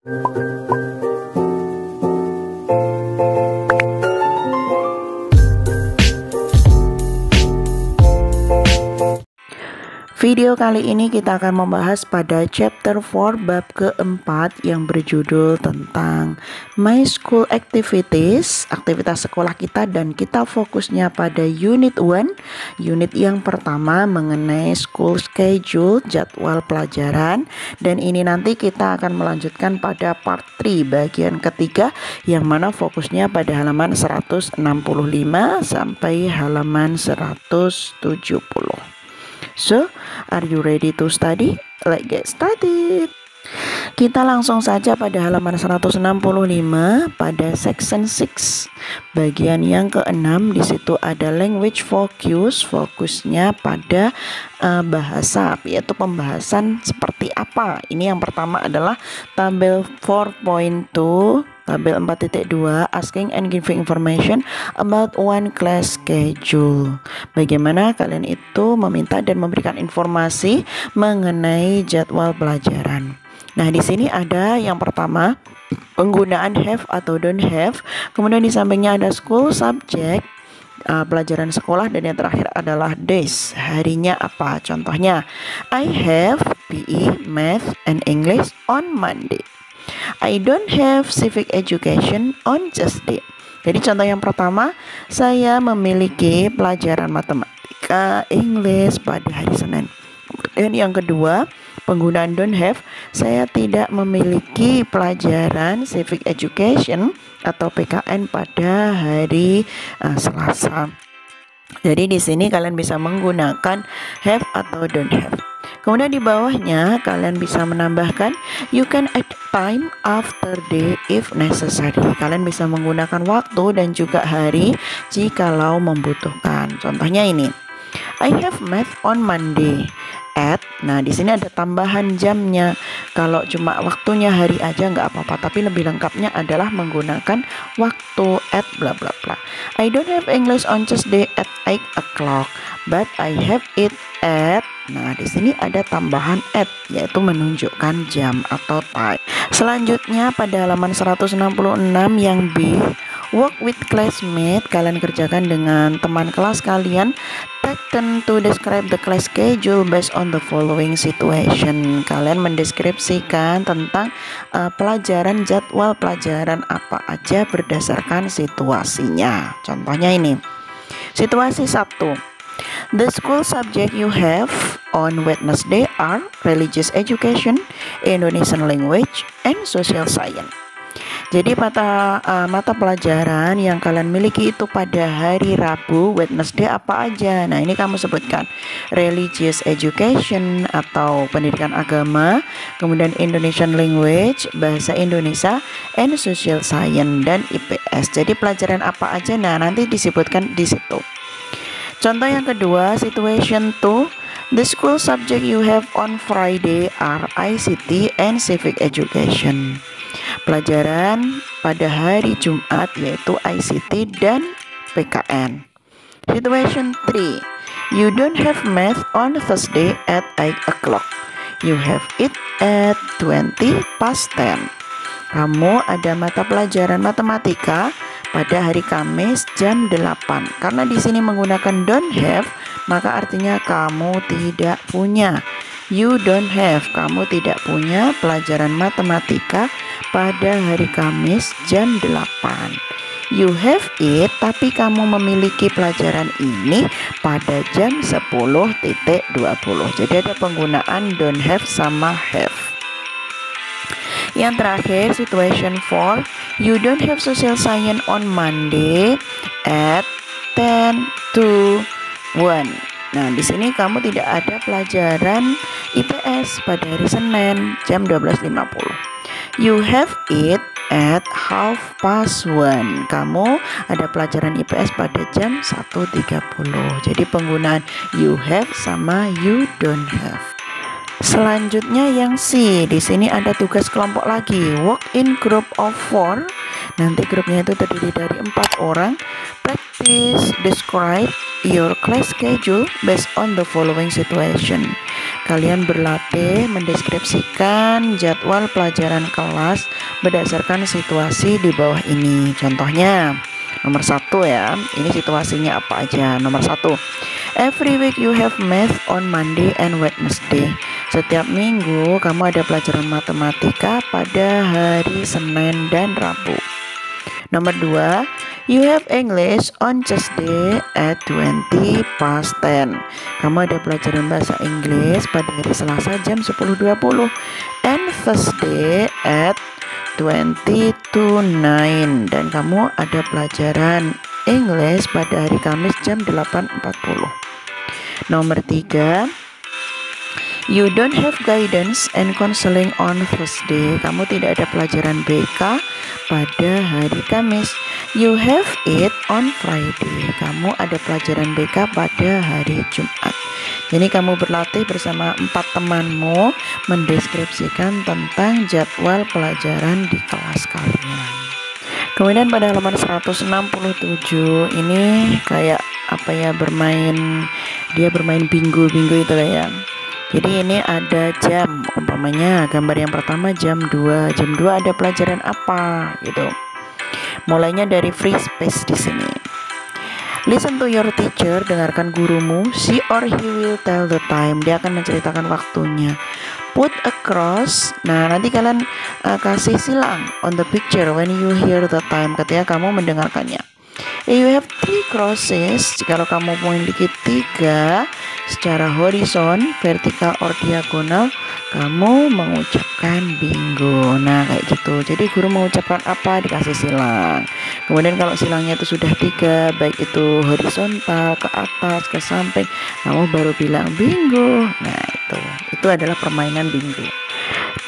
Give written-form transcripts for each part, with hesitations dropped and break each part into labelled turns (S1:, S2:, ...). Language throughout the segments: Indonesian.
S1: Video kali ini kita akan membahas pada chapter 4 bab keempat yang berjudul tentang My School Activities, aktivitas sekolah kita, dan kita fokusnya pada unit 1, unit yang pertama mengenai school schedule, jadwal pelajaran, dan ini nanti kita akan melanjutkan pada part 3 bagian ketiga yang mana fokusnya pada halaman 165 sampai halaman 170. So, are you ready to study? Let's get started. Kita langsung saja pada halaman 165 pada section 6. Bagian yang ke-6 di situ ada language focus, fokusnya pada bahasa, yaitu pembahasan seperti apa. Ini yang pertama adalah tabel 4.2. Tabel 4.2, asking and giving information about one class schedule. Bagaimana kalian itu meminta dan memberikan informasi mengenai jadwal pelajaran. Nah, di sini ada yang pertama penggunaan have atau don't have. Kemudian di sampingnya ada school subject, pelajaran sekolah, dan yang terakhir adalah days, harinya apa. Contohnya, I have PE, Math, and English on Monday. I don't have civic education on Tuesday. Jadi contoh yang pertama, saya memiliki pelajaran matematika, English pada hari Senin. Dan yang kedua, penggunaan don't have, saya tidak memiliki pelajaran civic education atau PKN pada hari Selasa. Jadi di sini kalian bisa menggunakan have atau don't have. Kemudian di bawahnya kalian bisa menambahkan you can add time after day if necessary. Kalian bisa menggunakan waktu dan juga hari jikalau membutuhkan. Contohnya ini, I have math on Monday at. Nah, di sini ada tambahan jamnya. Kalau cuma waktunya hari aja nggak apa-apa, tapi lebih lengkapnya adalah menggunakan waktu at bla bla bla. I don't have English on Tuesday at 8 o'clock, but I have it at. Nah, di sini ada tambahan at, yaitu menunjukkan jam atau time. Selanjutnya pada halaman 166 yang B, work with classmate, kalian kerjakan dengan teman kelas kalian. Take turn to describe the class schedule based on the following situation. Kalian mendeskripsikan tentang pelajaran, jadwal pelajaran apa aja berdasarkan situasinya. Contohnya ini, situasi 1. The school subject you have on Wednesday are religious education, Indonesian language, and social science. Jadi mata pelajaran yang kalian miliki itu pada hari Rabu, Wednesday apa aja? Nah, ini kamu sebutkan religious education atau pendidikan agama, kemudian Indonesian language, bahasa Indonesia, and social science, dan IPS. Jadi pelajaran apa aja? Nah, nanti disebutkan di situ. Contoh yang kedua, situation 2. The school subject you have on Friday are ICT and civic education. Pelajaran pada hari Jumat yaitu ICT dan PKN. Situation 3. You don't have math on Thursday at 8 o'clock. You have it at 20 past 10. Kamu ada mata pelajaran matematika pada hari Kamis jam 8. Karena di sini menggunakan don't have, maka artinya kamu tidak punya. You don't have, kamu tidak punya pelajaran matematika pada hari Kamis jam 8. You have it, tapi kamu memiliki pelajaran ini pada jam 10.20. Jadi ada penggunaan don't have sama have. Yang terakhir, situation 4. You don't have social science on Monday at 10 to 1. Nah, di sini kamu tidak ada pelajaran IPS pada hari Senin jam 12.50. You have it at 1:30. Kamu ada pelajaran IPS pada jam 1.30. Jadi penggunaan you have sama you don't have. Selanjutnya yang C, di sini ada tugas kelompok lagi, work in group of 4. Nanti grupnya itu terdiri dari 4 orang. Practice describe your class schedule based on the following situation. kalian berlatih mendeskripsikan jadwal pelajaran kelas berdasarkan situasi di bawah ini. Contohnya, nomor 1 ya, ini situasinya apa aja. Nomor 1, every week you have math on Monday and Wednesday. Setiap minggu kamu ada pelajaran matematika pada hari Senin dan Rabu. Nomor 2, you have English on Tuesday at 20 past 10. Kamu ada pelajaran bahasa Inggris pada hari Selasa jam 10.20 and Thursday at 20 to 9. Dan kamu ada pelajaran English pada hari Kamis jam 8.40. Nomor 3, you don't have guidance and counseling on Thursday. Kamu tidak ada pelajaran BK pada hari Kamis. You have it on Friday. Kamu ada pelajaran BK pada hari Jumat. Jadi kamu berlatih bersama 4 temanmu mendeskripsikan tentang jadwal pelajaran di kelas kalian. Kemudian pada halaman 167 ini kayak apa ya, dia bermain bingo itu ya. Jadi ini ada jam, umpamanya gambar yang pertama jam 2. Jam 2 ada pelajaran apa gitu. Mulainya dari free space di sini. Listen to your teacher, dengarkan gurumu. She or he will tell the time. Dia akan menceritakan waktunya. Put a cross. Nah, nanti kalian kasih silang on the picture when you hear the time ketika kamu mendengarkannya. You have 3 crosses. Jika kamu memiliki 3 secara horizon, vertikal, or diagonal, kamu mengucapkan bingo. Nah, kayak gitu. Jadi guru mengucapkan apa dikasih silang. Kemudian kalau silangnya itu sudah 3, baik itu horizontal, ke atas, ke samping, kamu baru bilang bingo. Nah, itu adalah permainan bingo.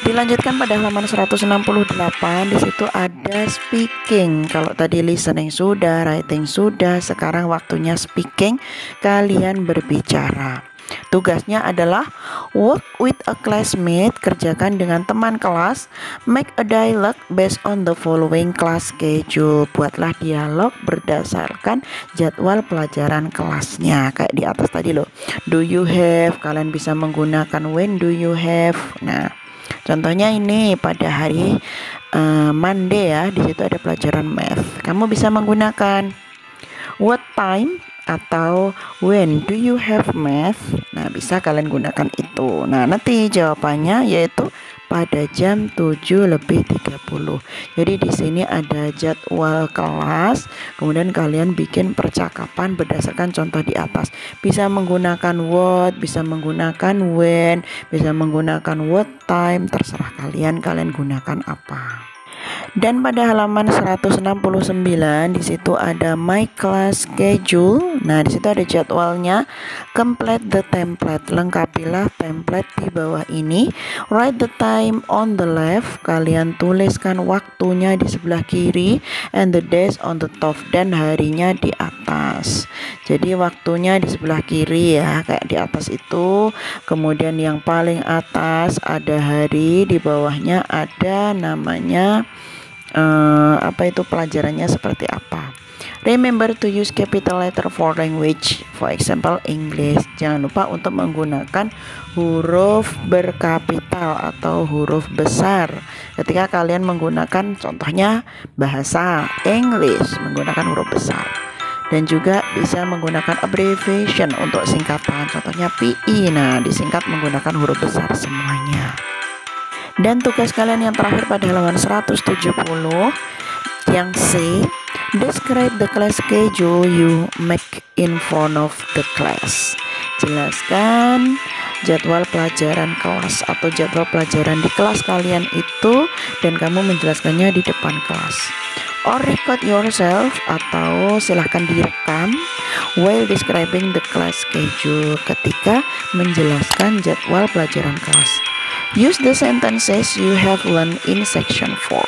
S1: Dilanjutkan pada halaman 168, di situ ada speaking. Kalau tadi listening sudah, writing sudah, sekarang waktunya speaking. Kalian berbicara. Tugasnya adalah work with a classmate, kerjakan dengan teman kelas. Make a dialogue based on the following class schedule. Buatlah dialog berdasarkan jadwal pelajaran kelasnya. Kayak di atas tadi loh. Do you have? Kalian bisa menggunakan when do you have. Nah, contohnya ini pada hari Monday ya, di situ ada pelajaran math. Kamu bisa menggunakan what time atau when do you have math. Nah, bisa kalian gunakan itu. Nah, nanti jawabannya yaitu pada jam 7:30. Jadi di sini ada jadwal kelas, kemudian kalian bikin percakapan berdasarkan contoh di atas. Bisa menggunakan what, bisa menggunakan when, bisa menggunakan what time, terserah kalian gunakan apa. Dan pada halaman 169 di situ ada my class schedule. Nah, di situ ada jadwalnya. Complete the template. Lengkapilah template di bawah ini. Write the time on the left. Kalian tuliskan waktunya di sebelah kiri and the days on the top, dan harinya di atas. Jadi waktunya di sebelah kiri ya, kayak di atas itu. Kemudian yang paling atas ada hari, di bawahnya ada namanya pelajarannya seperti apa. Remember to use capital letter for language, for example English. Jangan lupa untuk menggunakan huruf berkapital atau huruf besar ketika kalian menggunakan contohnya bahasa English, menggunakan huruf besar. Dan juga bisa menggunakan abbreviation untuk singkatan, contohnya PI. Nah, disingkat menggunakan huruf besar semuanya. Dan tugas kalian yang terakhir pada halaman 170 yang C, describe the class schedule you make in front of the class. Jelaskan jadwal pelajaran kelas atau jadwal pelajaran di kelas kalian itu, dan kamu menjelaskannya di depan kelas. Or record yourself, atau silahkan direkam while describing the class schedule, ketika menjelaskan jadwal pelajaran kelas. Use the sentences you have learned in section 4.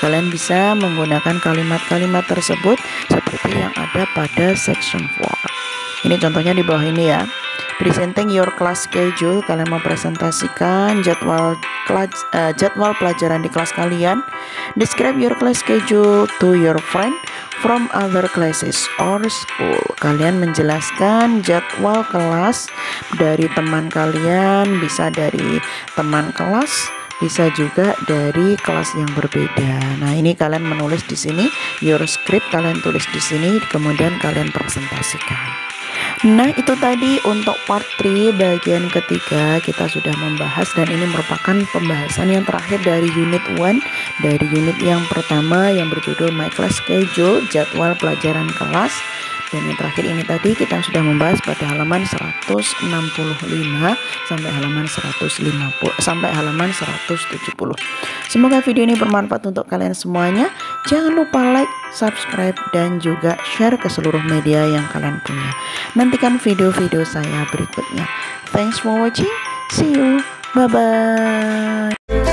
S1: Kalian bisa menggunakan kalimat-kalimat tersebut seperti yang ada pada section 4. Ini contohnya di bawah ini ya. Presenting your class schedule, kalian mempresentasikan jadwal pelajaran di kelas kalian. Describe your class schedule to your friend from other classes or school. Kalian menjelaskan jadwal kelas dari teman kalian, bisa dari teman kelas, bisa juga dari kelas yang berbeda. Nah, ini kalian menulis di sini your script, kalian tulis di sini, kemudian kalian presentasikan. Nah, itu tadi untuk part 3 bagian ketiga kita sudah membahas, dan ini merupakan pembahasan yang terakhir dari unit 1, dari unit yang pertama yang berjudul My Class Schedule, jadwal pelajaran kelas. Dan yang terakhir ini tadi kita sudah membahas pada halaman 165 sampai halaman 170. Semoga video ini bermanfaat untuk kalian semuanya. Jangan lupa like, subscribe, dan juga share ke seluruh media yang kalian punya. Nantikan video-video saya berikutnya. Thanks for watching. See you. Bye-bye.